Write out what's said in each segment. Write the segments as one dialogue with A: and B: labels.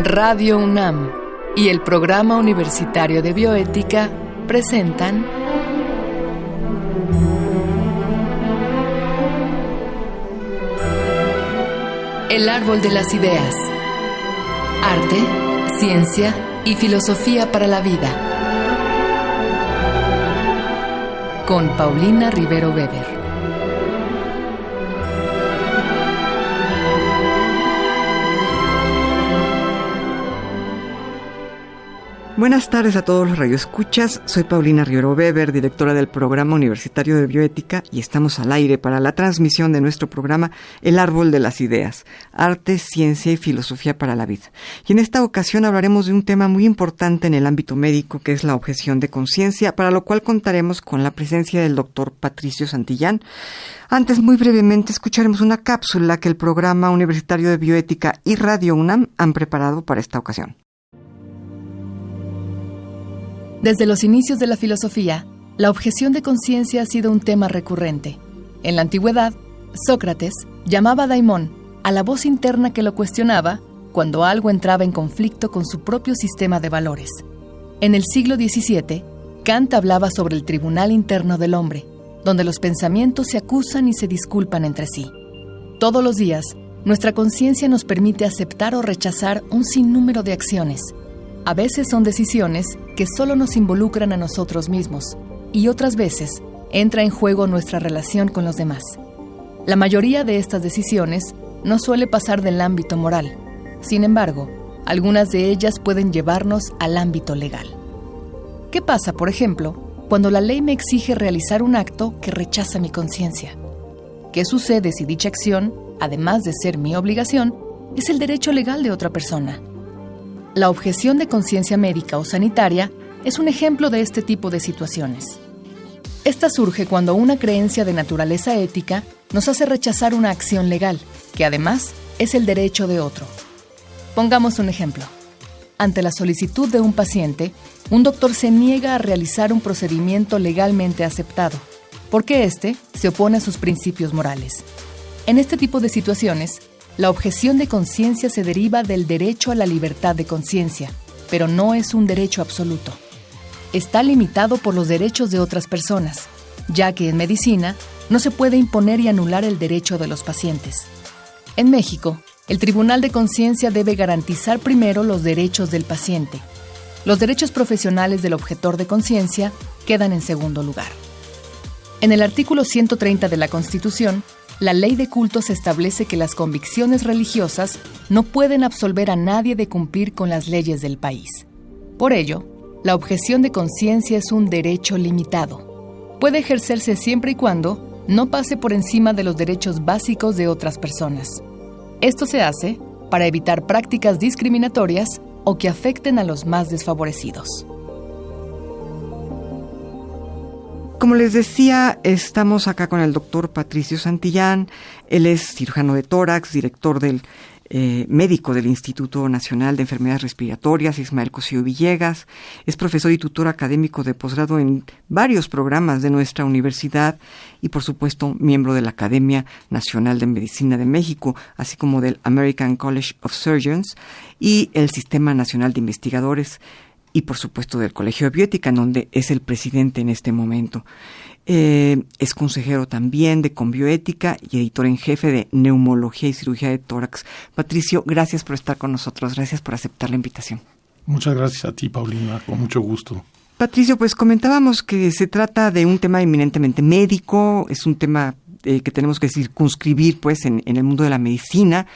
A: Radio UNAM y el Programa Universitario de Bioética presentan El Árbol de las Ideas. Arte, ciencia y filosofía para la vida. Con Paulina Rivero Weber.
B: Buenas tardes a todos los radioescuchas. Soy Paulina Rivero Weber, directora del Programa Universitario de Bioética, y estamos al aire para la transmisión de nuestro programa El Árbol de las Ideas, Arte, Ciencia y Filosofía para la Vida. Y en esta ocasión hablaremos de un tema muy importante en el ámbito médico, que es la objeción de conciencia, para lo cual contaremos con la presencia del doctor Patricio Santillán. Antes, muy brevemente, escucharemos una cápsula que el Programa Universitario de Bioética y Radio UNAM han preparado para esta ocasión.
A: Desde los inicios de la filosofía, la objeción de conciencia ha sido un tema recurrente. En la antigüedad, Sócrates llamaba a daimón a la voz interna que lo cuestionaba cuando algo entraba en conflicto con su propio sistema de valores. En el siglo XVII, Kant hablaba sobre el tribunal interno del hombre, donde los pensamientos se acusan y se disculpan entre sí. Todos los días, nuestra conciencia nos permite aceptar o rechazar un sinnúmero de acciones. A veces son decisiones que solo nos involucran a nosotros mismos, y otras veces entra en juego nuestra relación con los demás. La mayoría de estas decisiones no suele pasar del ámbito moral. Sin embargo, algunas de ellas pueden llevarnos al ámbito legal. ¿Qué pasa, por ejemplo, cuando la ley me exige realizar un acto que rechaza mi conciencia? ¿Qué sucede si dicha acción, además de ser mi obligación, es el derecho legal de otra persona? La objeción de conciencia médica o sanitaria es un ejemplo de este tipo de situaciones. Esta surge cuando una creencia de naturaleza ética nos hace rechazar una acción legal, que además es el derecho de otro. Pongamos un ejemplo. Ante la solicitud de un paciente, un doctor se niega a realizar un procedimiento legalmente aceptado, porque éste se opone a sus principios morales. En este tipo de situaciones, la objeción de conciencia se deriva del derecho a la libertad de conciencia, pero no es un derecho absoluto. Está limitado por los derechos de otras personas, ya que en medicina no se puede imponer y anular el derecho de los pacientes. En México, el Tribunal de Conciencia debe garantizar primero los derechos del paciente. Los derechos profesionales del objetor de conciencia quedan en segundo lugar. En el artículo 130 de la Constitución, la ley de cultos establece que las convicciones religiosas no pueden absolver a nadie de cumplir con las leyes del país. Por ello, la objeción de conciencia es un derecho limitado. Puede ejercerse siempre y cuando no pase por encima de los derechos básicos de otras personas. Esto se hace para evitar prácticas discriminatorias o que afecten a los más desfavorecidos.
B: Como les decía, estamos acá con el doctor Patricio Santillán. Él es cirujano de tórax, director del médico del Instituto Nacional de Enfermedades Respiratorias, Ismael Cosío Villegas. Es profesor y tutor académico de posgrado en varios programas de nuestra universidad y, por supuesto, miembro de la Academia Nacional de Medicina de México, así como del American College of Surgeons y el Sistema Nacional de Investigadores, y por supuesto del Colegio de Bioética, en donde es el presidente en este momento. Es consejero también de Conbioética y editor en jefe de Neumología y Cirugía de Tórax. Patricio, gracias por estar con nosotros, gracias por aceptar la invitación.
C: Muchas gracias a ti, Paulina, con mucho gusto.
B: Patricio, pues comentábamos que se trata de un tema eminentemente médico, es un tema que tenemos que circunscribir pues en el mundo de la medicina,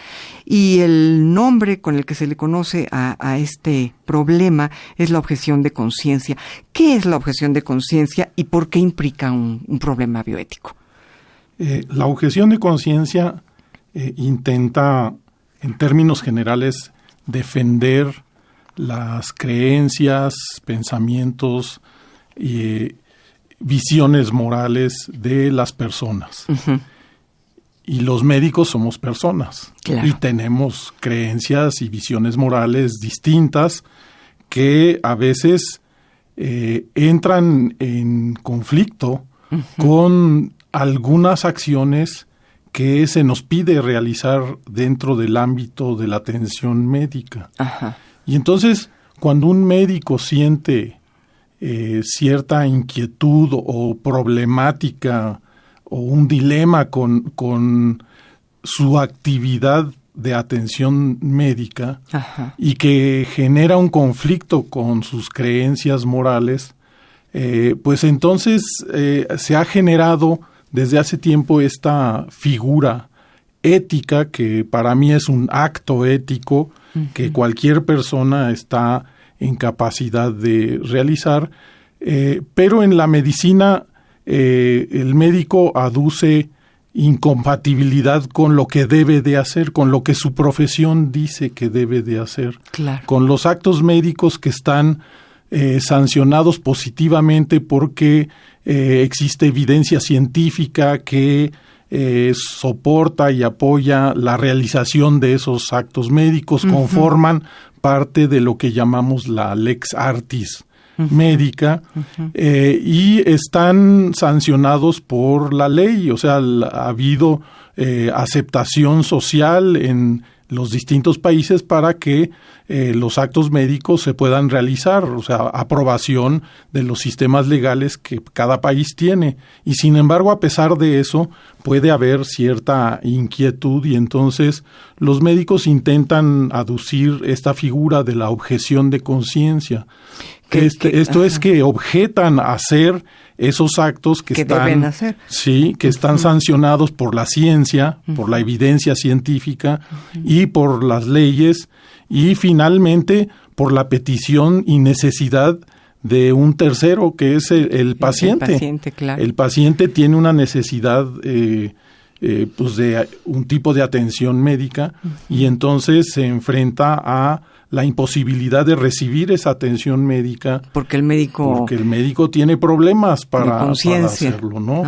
B: y el nombre con el que se le conoce a este problema es la objeción de conciencia. ¿Qué es la objeción de conciencia y por qué implica un problema bioético?
C: La objeción de conciencia intenta, en términos generales, defender las creencias, pensamientos y visiones morales de las personas. Uh-huh. Y los médicos somos personas. Claro. Y tenemos creencias y visiones morales distintas que a veces entran en conflicto uh-huh. con algunas acciones que se nos pide realizar dentro del ámbito de la atención médica.
B: Ajá.
C: Y entonces, cuando un médico siente cierta inquietud o problemática o un dilema con su actividad de atención médica,
B: Ajá.
C: y que genera un conflicto con sus creencias morales, pues entonces se ha generado desde hace tiempo esta figura ética que para mí es un acto ético que cualquier persona está en capacidad de realizar, pero en la medicina el médico aduce incompatibilidad con lo que debe de hacer, con lo que su profesión dice que debe de hacer,
B: Claro.
C: con los actos médicos que están sancionados positivamente porque existe evidencia científica que soporta y apoya la realización de esos actos médicos, conforman parte de lo que llamamos la lex artis médica, y están sancionados por la ley. O sea, ha habido aceptación social en los distintos países para que los actos médicos se puedan realizar, o sea, aprobación de los sistemas legales que cada país tiene. Y sin embargo, a pesar de eso, puede haber cierta inquietud y entonces los médicos intentan aducir esta figura de la objeción de conciencia. Esto es que objetan hacer esos actos que están,
B: deben hacer.
C: Sí, que están sancionados por la ciencia, por la evidencia científica y por las leyes, y finalmente por la petición y necesidad de un tercero, que es el paciente.
B: El paciente, claro.
C: El paciente tiene una necesidad pues de un tipo de atención médica, y entonces se enfrenta a la imposibilidad de recibir esa atención médica porque el médico tiene problemas para hacerlo, ¿no?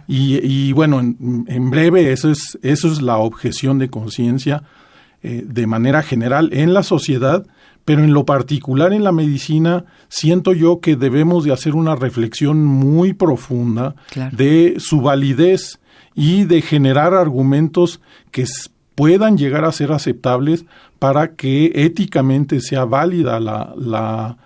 C: Y bueno, en breve eso es la objeción de conciencia de manera general en la sociedad, pero en lo particular en la medicina siento yo que debemos de hacer una reflexión muy profunda de su validez y de generar argumentos que puedan llegar a ser aceptables para que éticamente sea válida la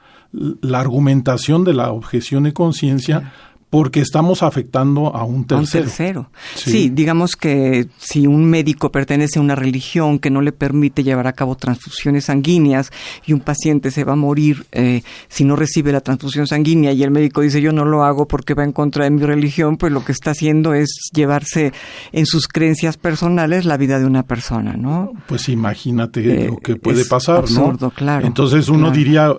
C: argumentación de la objeción de conciencia, porque estamos afectando a un tercero.
B: Sí, digamos que si un médico pertenece a una religión que no le permite llevar a cabo transfusiones sanguíneas y un paciente se va a morir si no recibe la transfusión sanguínea, y el médico dice yo no lo hago porque va en contra de mi religión, pues lo que está haciendo es llevarse en sus creencias personales la vida de una persona, ¿no?
C: Pues imagínate lo que puede pasar,
B: absurdo,
C: ¿no?
B: Claro.
C: Entonces uno diría,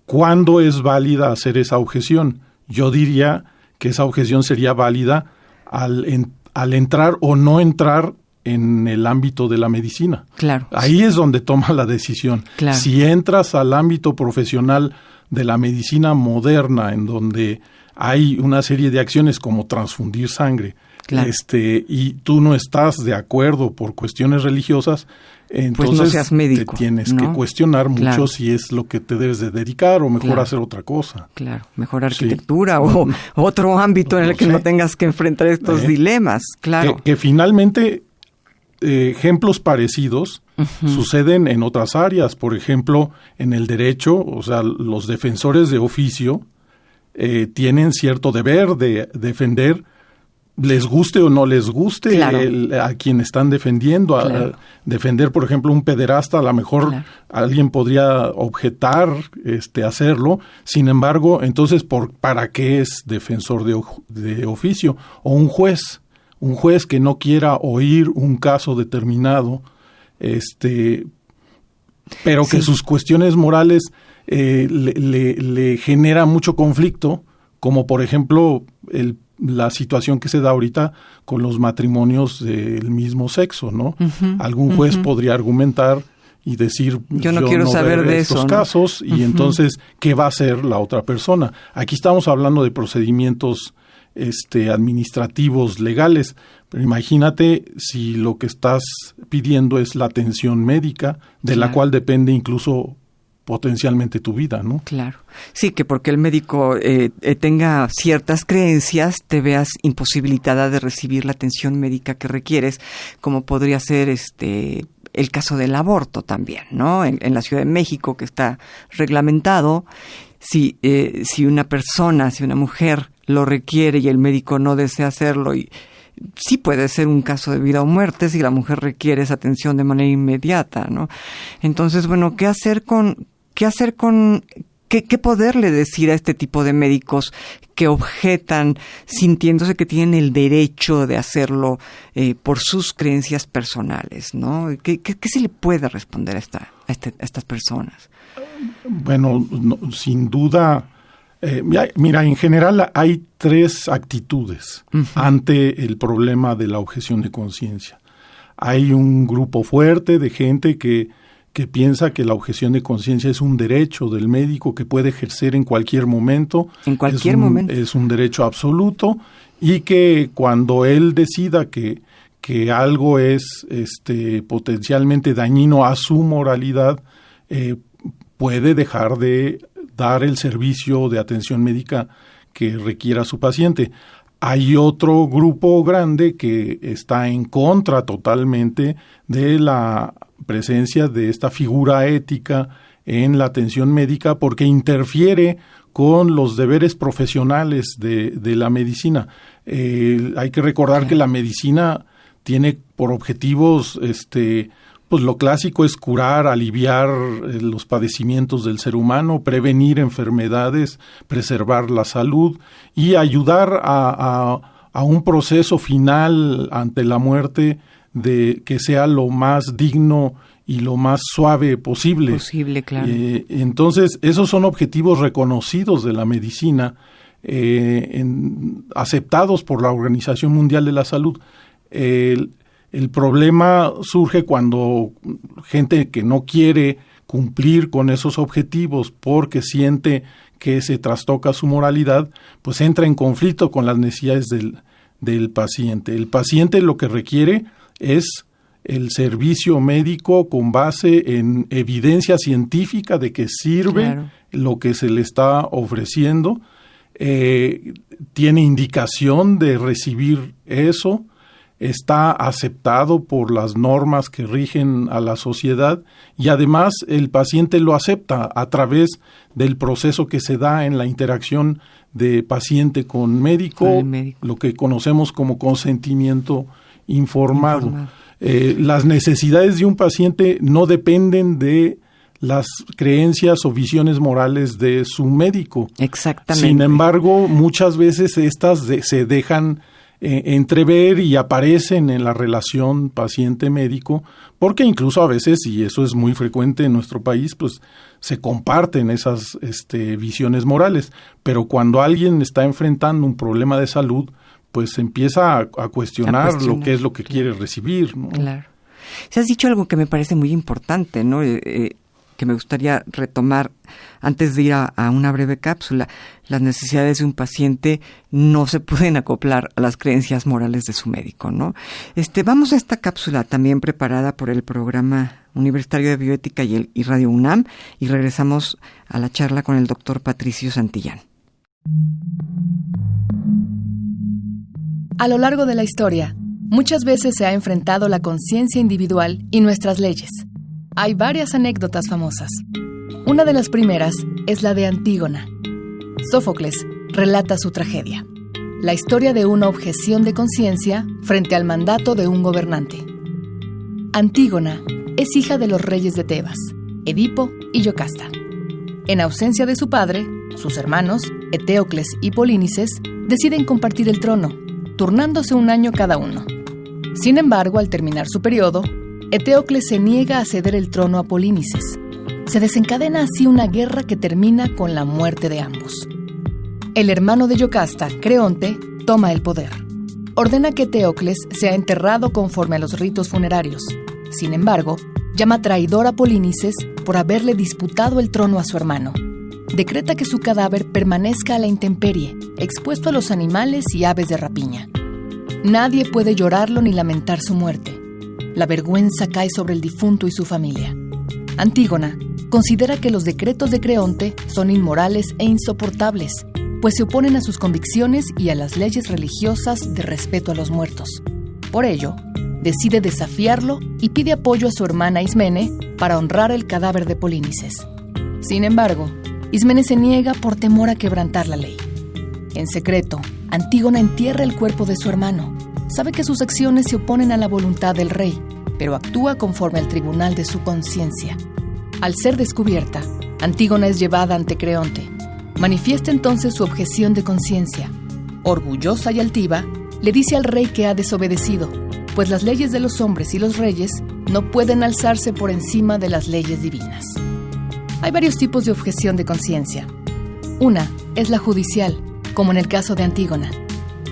C: ¿cuándo es válida hacer esa objeción? Yo diría que esa objeción sería válida al entrar o no entrar en el ámbito de la medicina.
B: Claro.
C: Ahí es donde toma la decisión.
B: Claro.
C: Si entras al ámbito profesional de la medicina moderna, en donde hay una serie de acciones como transfundir sangre, y tú no estás de acuerdo por cuestiones religiosas, entonces
B: pues no seas médico,
C: te tienes que cuestionar mucho si es lo que te debes de dedicar o mejor hacer otra cosa.
B: Claro, mejor arquitectura o otro ámbito en el que no tengas que enfrentar estos dilemas, claro.
C: Que finalmente ejemplos parecidos suceden en otras áreas, por ejemplo, en el derecho, o sea, los defensores de oficio tienen cierto deber de defender, les guste o no les guste a quien están defendiendo. Defender, por ejemplo, un pederasta, a lo mejor alguien podría objetar hacerlo. Sin embargo, entonces, ¿para qué es defensor de oficio? O un juez que no quiera oír un caso determinado, pero que sus cuestiones morales le genera mucho conflicto, como por ejemplo la situación que se da ahorita con los matrimonios del mismo sexo, ¿no? Algún juez podría argumentar y decir,
B: yo no quiero saber de
C: estos
B: eso,
C: casos, ¿no? Y entonces, ¿qué va a hacer la otra persona? Aquí estamos hablando de procedimientos administrativos, legales, pero imagínate si lo que estás pidiendo es la atención médica, de la cual depende incluso potencialmente tu vida, ¿no?
B: Claro. Sí, que porque el médico tenga ciertas creencias, te veas imposibilitada de recibir la atención médica que requieres, como podría ser el caso del aborto también, ¿no? En la Ciudad de México, que está reglamentado, si una mujer lo requiere y el médico no desea hacerlo, y sí puede ser un caso de vida o muerte si la mujer requiere esa atención de manera inmediata, ¿no? Entonces, bueno, ¿qué poderle decir a este tipo de médicos que objetan sintiéndose que tienen el derecho de hacerlo por sus creencias personales, ¿no? ¿Qué se le puede responder a estas personas?
C: Bueno, sin duda, mira, en general hay 3 actitudes ante el problema de la objeción de conciencia. Hay un grupo fuerte de gente que piensa que la objeción de conciencia es un derecho del médico que puede ejercer en cualquier momento.
B: En cualquier momento.
C: Es un derecho absoluto, y que cuando él decida que algo es potencialmente dañino a su moralidad, puede dejar de dar el servicio de atención médica que requiera su paciente. Hay otro grupo grande que está en contra totalmente de la presencia de esta figura ética en la atención médica, porque interfiere con los deberes profesionales de la medicina. Hay que recordar que la medicina tiene por objetivos, pues lo clásico es curar, aliviar los padecimientos del ser humano, prevenir enfermedades, preservar la salud y ayudar a un proceso final ante la muerte de que sea lo más digno y lo más suave posible.
B: Claro.
C: Entonces, esos son objetivos reconocidos de la medicina, aceptados por la Organización Mundial de la Salud. El problema surge cuando gente que no quiere cumplir con esos objetivos porque siente que se trastoca su moralidad, pues entra en conflicto con las necesidades del paciente. El paciente lo que requiere es el servicio médico con base en evidencia científica de que sirve, claro, lo que se le está ofreciendo, tiene indicación de recibir eso, está aceptado por las normas que rigen a la sociedad, y además el paciente lo acepta a través del proceso que se da en la interacción de paciente con médico, lo que conocemos como consentimiento informado. Las necesidades de un paciente no dependen de las creencias o visiones morales de su médico.
B: Exactamente.
C: Sin embargo, muchas veces estas se dejan entrever y aparecen en la relación paciente-médico, porque incluso a veces, y eso es muy frecuente en nuestro país, pues se comparten esas visiones morales. Pero cuando alguien está enfrentando un problema de salud, pues empieza a cuestionar lo que es lo que quiere recibir, ¿no?
B: Claro. Se has dicho algo que me parece muy importante, ¿no? Que me gustaría retomar antes de ir a una breve cápsula. Las necesidades de un paciente no se pueden acoplar a las creencias morales de su médico, ¿no? Vamos a esta cápsula también preparada por el Programa Universitario de Bioética y Radio UNAM, y regresamos a la charla con el doctor Patricio Santillán.
A: A lo largo de la historia, muchas veces se ha enfrentado la conciencia individual y nuestras leyes. Hay varias anécdotas famosas. Una de las primeras es la de Antígona. Sófocles relata su tragedia, la historia de una objeción de conciencia frente al mandato de un gobernante. Antígona es hija de los reyes de Tebas, Edipo y Yocasta. En ausencia de su padre, sus hermanos, Eteocles y Polínices, deciden compartir el trono, turnándose un año cada uno. Sin embargo, al terminar su periodo, Eteocles se niega a ceder el trono a Polínices. Se desencadena así una guerra que termina con la muerte de ambos. El hermano de Yocasta, Creonte, toma el poder. Ordena que Eteocles sea enterrado conforme a los ritos funerarios. Sin embargo, llama traidor a Polínices por haberle disputado el trono a su hermano. Decreta que su cadáver permanezca a la intemperie, expuesto a los animales y aves de rapiña. Nadie puede llorarlo ni lamentar su muerte. La vergüenza cae sobre el difunto y su familia. Antígona, considera que los decretos de Creonte son inmorales e insoportables, pues se oponen a sus convicciones y a las leyes religiosas de respeto a los muertos. Por ello, decide desafiarlo y pide apoyo a su hermana Ismene para honrar el cadáver de Polínices. Sin embargo, Ismene se niega por temor a quebrantar la ley. En secreto, Antígona entierra el cuerpo de su hermano. Sabe que sus acciones se oponen a la voluntad del rey, pero actúa conforme al tribunal de su conciencia. Al ser descubierta, Antígona es llevada ante Creonte. Manifiesta entonces su objeción de conciencia. Orgullosa y altiva, le dice al rey que ha desobedecido, pues las leyes de los hombres y los reyes no pueden alzarse por encima de las leyes divinas. Hay varios tipos de objeción de conciencia. Una es la judicial, como en el caso de Antígona.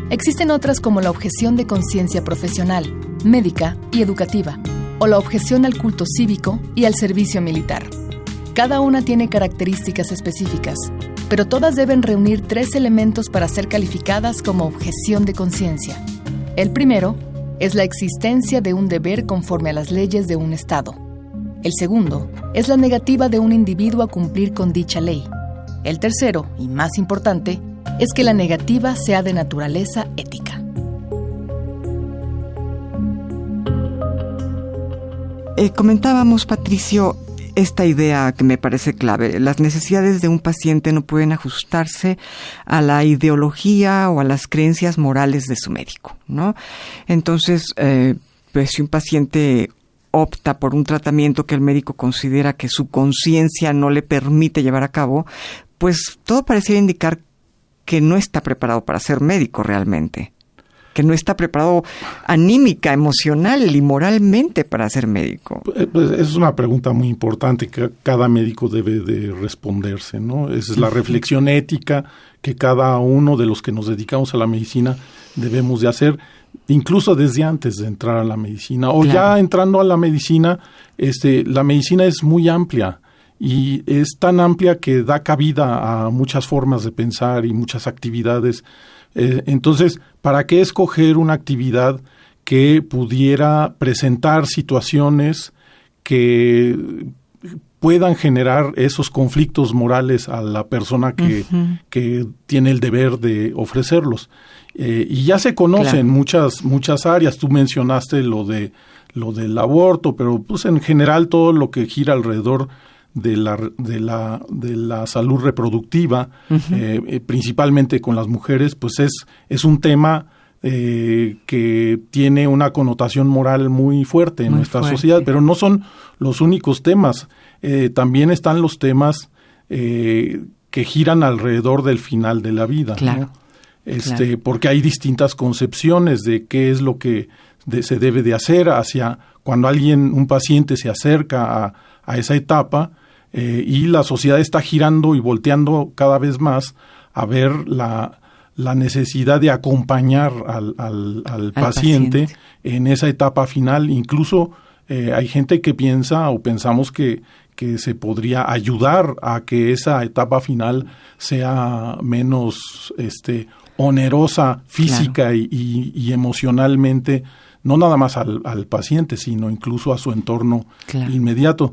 A: Existen otras como la objeción de conciencia profesional, médica y educativa, o la objeción al culto cívico y al servicio militar. Cada una tiene características específicas, pero todas deben reunir 3 elementos para ser calificadas como objeción de conciencia. El primero es la existencia de un deber conforme a las leyes de un Estado. El segundo es la negativa de un individuo a cumplir con dicha ley. El tercero, y más importante, es que la negativa sea de naturaleza ética.
B: Comentábamos, Patricio, esta idea que me parece clave. Las necesidades de un paciente no pueden ajustarse a la ideología o a las creencias morales de su médico, ¿no? Entonces, pues si un paciente opta por un tratamiento que el médico considera que su conciencia no le permite llevar a cabo, pues todo pareciera indicar que no está preparado para ser médico realmente, que no está preparado anímica, emocional y moralmente para ser médico.
C: Pues es una pregunta muy importante que cada médico debe de responderse, ¿no? Esa es la reflexión ética que cada uno de los que nos dedicamos a la medicina debemos de hacer, incluso desde antes de entrar a la medicina. O claro, ya entrando a la medicina es muy amplia. Y es tan amplia que da cabida a muchas formas de pensar y muchas actividades. Entonces, ¿para qué escoger una actividad que pudiera presentar situaciones que puedan generar esos conflictos morales a la persona que tiene el deber de ofrecerlos? Y ya se conocen muchas áreas. Tú mencionaste lo del aborto, pero pues en general todo lo que gira alrededor de la salud reproductiva, principalmente con las mujeres, pues es un tema que tiene una connotación moral muy fuerte en nuestra sociedad, pero no son los únicos temas. También están los temas que giran alrededor del final de la vida,
B: claro,
C: ¿no? Porque hay distintas concepciones de qué es lo que se debe de hacer hacia cuando un paciente se acerca a esa etapa, y la sociedad está girando y volteando cada vez más a ver la necesidad de acompañar al paciente en esa etapa final. Incluso hay gente que piensa o pensamos que se podría ayudar a que esa etapa final sea menos onerosa física, claro, y emocionalmente, no nada más al paciente, sino incluso a su entorno, claro, inmediato.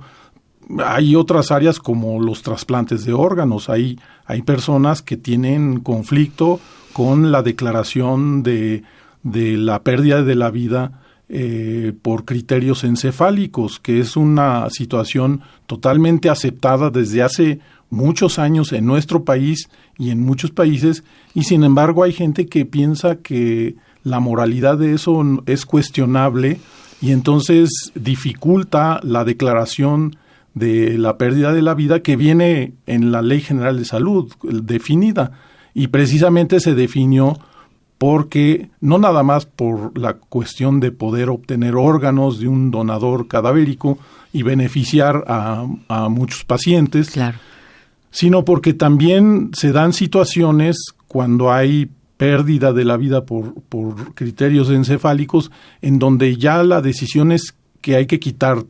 C: Hay otras áreas como los trasplantes de órganos. Hay personas que tienen conflicto con la declaración de la pérdida de la vida por criterios encefálicos, que es una situación totalmente aceptada desde hace muchos años en nuestro país y en muchos países, y sin embargo hay gente que piensa que la moralidad de eso es cuestionable y entonces dificulta la declaración de la pérdida de la vida que viene en la Ley General de Salud definida, y precisamente se definió porque no nada más por la cuestión de poder obtener órganos de un donador cadavérico y beneficiar a muchos pacientes,
B: claro,
C: sino porque también se dan situaciones cuando hay pérdida de la vida por criterios encefálicos en donde ya la decisión es que hay que quitar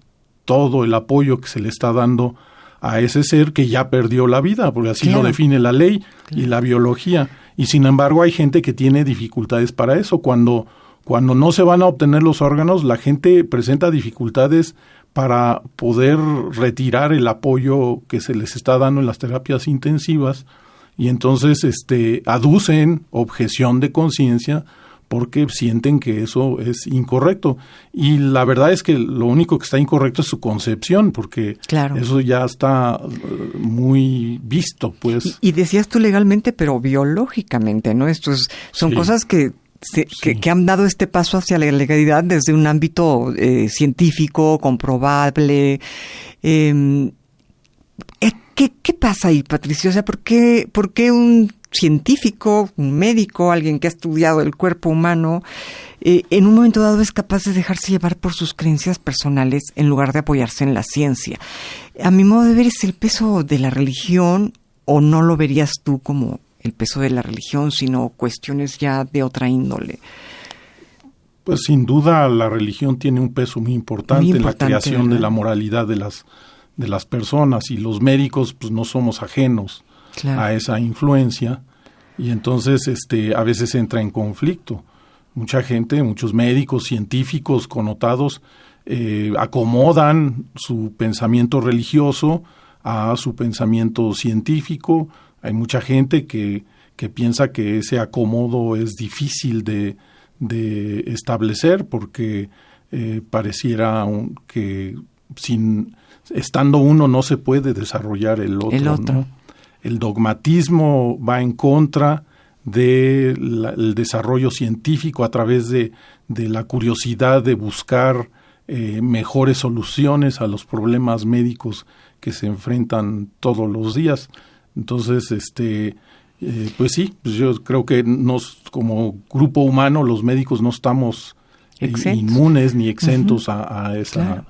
C: todo el apoyo que se le está dando a ese ser que ya perdió la vida, porque así lo define la ley y la biología. Y sin embargo hay gente que tiene dificultades para eso. Cuando no se van a obtener los órganos, la gente presenta dificultades para poder retirar el apoyo que se les está dando en las terapias intensivas, y entonces aducen objeción de conciencia porque sienten que eso es incorrecto. Y la verdad es que lo único que está incorrecto es su concepción, porque claro, eso ya está muy visto, pues.
B: Y decías tú legalmente, pero biológicamente, ¿no? Son cosas que han dado este paso hacia la legalidad desde un ámbito científico, comprobable. ¿Qué pasa ahí, Patricio? O sea, ¿por qué un científico, un médico, alguien que ha estudiado el cuerpo humano, en un momento dado es capaz de dejarse llevar por sus creencias personales en lugar de apoyarse en la ciencia? A mi modo de ver, ¿es el peso de la religión o no lo verías tú como el peso de la religión, sino cuestiones ya de otra índole?
C: Pues sin duda la religión tiene un peso muy importante en la creación, ¿verdad?, de la moralidad de las personas, y los médicos pues no somos ajenos, claro, a esa influencia, y entonces a veces entra en conflicto. Mucha gente, muchos médicos, científicos connotados acomodan su pensamiento religioso a su pensamiento científico. Hay mucha gente que piensa que ese acomodo es difícil de establecer porque pareciera que estando uno no se puede desarrollar el otro. ¿No? El dogmatismo va en contra del desarrollo científico a través de la curiosidad de buscar mejores soluciones a los problemas médicos que se enfrentan todos los días. Entonces, pues sí, pues yo creo que como grupo humano, los médicos no estamos inmunes ni exentos a esa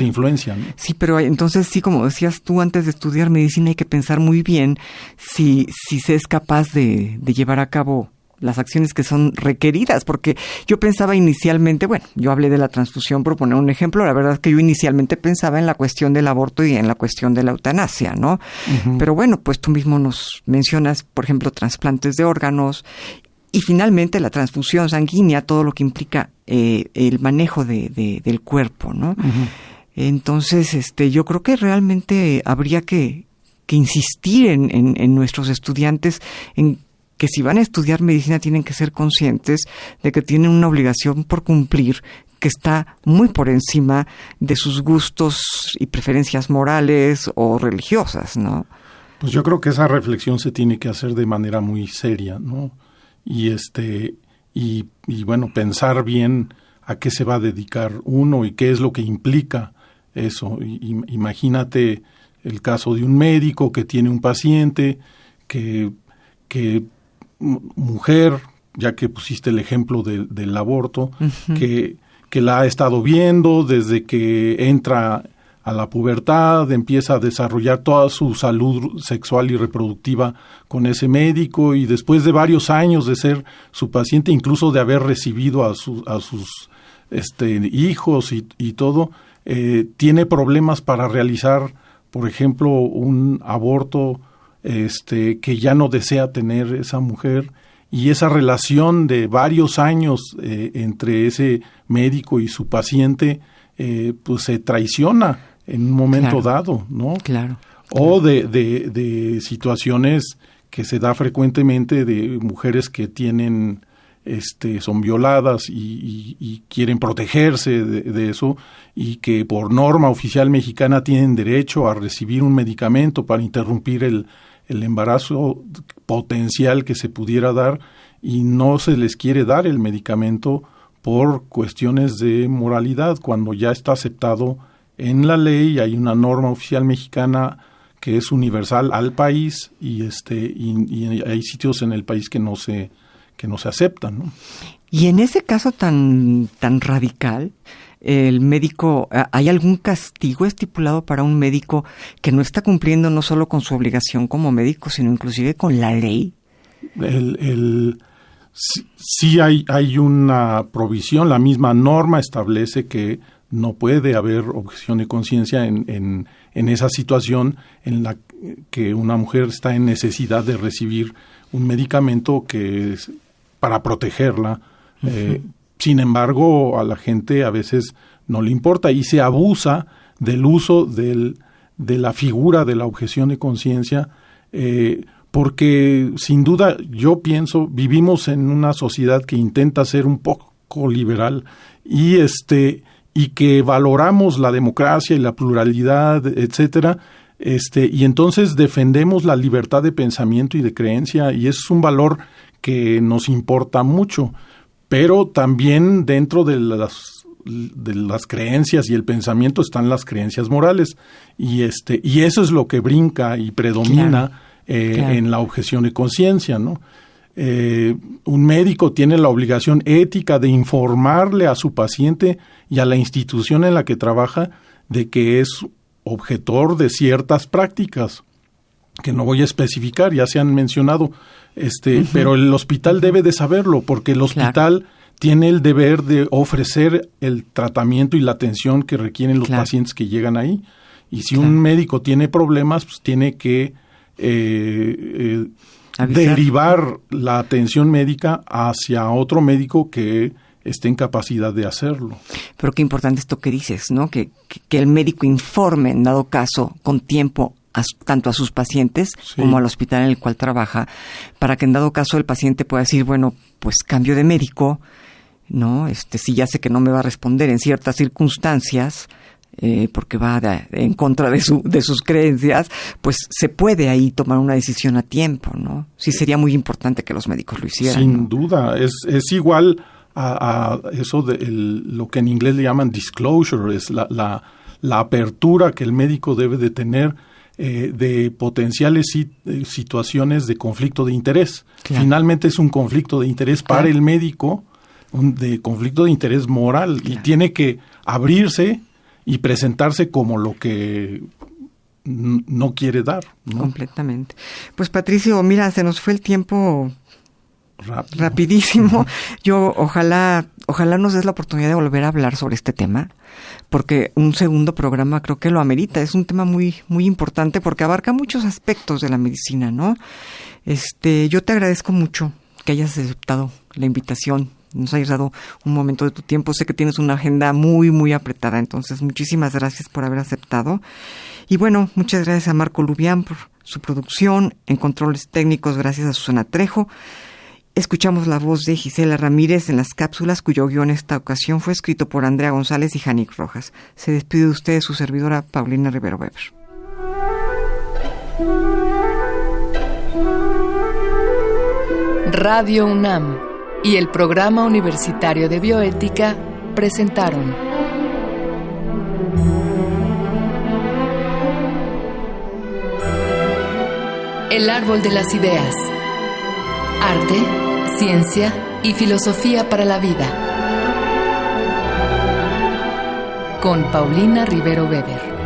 C: influencia, ¿no? Sí,
B: pero entonces sí, como decías tú, antes de estudiar medicina hay que pensar muy bien si se es capaz de llevar a cabo las acciones que son requeridas, porque yo pensaba inicialmente, yo hablé de la transfusión por poner un ejemplo, la verdad es que yo inicialmente pensaba en la cuestión del aborto y en la cuestión de la eutanasia, ¿no? Uh-huh. Pero pues tú mismo nos mencionas, por ejemplo, trasplantes de órganos y finalmente la transfusión sanguínea, todo lo que implica el manejo del cuerpo, ¿no? Uh-huh. Entonces, yo creo que realmente habría que insistir en nuestros estudiantes en que si van a estudiar medicina tienen que ser conscientes de que tienen una obligación por cumplir que está muy por encima de sus gustos y preferencias morales o religiosas, ¿no?
C: Pues yo creo que esa reflexión se tiene que hacer de manera muy seria, ¿no? Y pensar bien a qué se va a dedicar uno y qué es lo que implica eso. Imagínate el caso de un médico que tiene un paciente que mujer, ya que pusiste el ejemplo del aborto, uh-huh, que la ha estado viendo desde que entra a la pubertad, empieza a desarrollar toda su salud sexual y reproductiva con ese médico, y después de varios años de ser su paciente, incluso de haber recibido a sus hijos y todo, tiene problemas para realizar, por ejemplo, un aborto que ya no desea tener esa mujer, y esa relación de varios años entre ese médico y su paciente pues se traiciona en un momento dado, ¿no?
B: Claro.
C: O de situaciones que se da frecuentemente de mujeres que tienen son violadas y quieren protegerse de eso, y que por norma oficial mexicana tienen derecho a recibir un medicamento para interrumpir el embarazo potencial que se pudiera dar, y no se les quiere dar el medicamento por cuestiones de moralidad, cuando ya está aceptado en la ley. Hay una norma oficial mexicana que es universal al país, y hay sitios en el país que no se aceptan, ¿no?
B: Y en ese caso tan radical, el médico, ¿hay algún castigo estipulado para un médico que no está cumpliendo no solo con su obligación como médico, sino inclusive con la ley?
C: Sí hay una provisión. La misma norma establece que no puede haber objeción de conciencia en esa situación en la que una mujer está en necesidad de recibir un medicamento que es para protegerla, uh-huh, sin embargo, a la gente a veces no le importa y se abusa del uso de la figura de la objeción de conciencia, porque sin duda yo pienso, vivimos en una sociedad que intenta ser un poco liberal y que valoramos la democracia y la pluralidad, etcétera, y entonces defendemos la libertad de pensamiento y de creencia, y es un valor que nos importa mucho, pero también dentro de las creencias y el pensamiento están las creencias morales, y eso es lo que brinca y predomina en la objeción de conciencia, ¿no? Un médico tiene la obligación ética de informarle a su paciente y a la institución en la que trabaja de que es objetor de ciertas prácticas que no voy a especificar, ya se han mencionado, pero el hospital debe de saberlo, porque el hospital tiene el deber de ofrecer el tratamiento y la atención que requieren los pacientes que llegan ahí. Y si un médico tiene problemas, pues tiene que derivar la atención médica hacia otro médico que esté en capacidad de hacerlo.
B: Pero qué importante esto que dices, ¿no? Que el médico informe, en dado caso, con tiempo, tanto a sus pacientes como al hospital en el cual trabaja, para que en dado caso el paciente pueda decir, bueno, pues cambio de médico, ¿no? Si ya sé que no me va a responder en ciertas circunstancias, porque va en contra de sus creencias, pues se puede ahí tomar una decisión a tiempo, ¿no? Sí, sería muy importante que los médicos lo hicieran.
C: Sin duda, es igual a eso de lo que en inglés le llaman disclosure, es la apertura que el médico debe de tener de potenciales situaciones de conflicto de interés. Finalmente es un conflicto de interés para el médico, de conflicto de interés moral, y tiene que abrirse y presentarse como lo que no quiere dar, ¿no?
B: Completamente. Pues Patricio, mira, se nos fue el tiempo rapidísimo. Yo ojalá nos des la oportunidad de volver a hablar sobre este tema, porque un segundo programa creo que lo amerita. Es un tema muy, muy importante porque abarca muchos aspectos de la medicina, ¿no? Yo te agradezco mucho que hayas aceptado la invitación, nos hayas dado un momento de tu tiempo. Sé que tienes una agenda muy, muy apretada, entonces muchísimas gracias por haber aceptado. Y bueno, muchas gracias a Marco Lubián por su producción, en controles técnicos, gracias a Susana Trejo. Escuchamos la voz de Gisela Ramírez en las cápsulas, cuyo guión esta ocasión fue escrito por Andrea González y Janik Rojas. Se despide de ustedes su servidora Paulina Rivero Weber.
A: Radio UNAM y el Programa Universitario de Bioética presentaron El Árbol de las Ideas. Arte, ciencia y filosofía para la vida. Con Paulina Rivero Weber.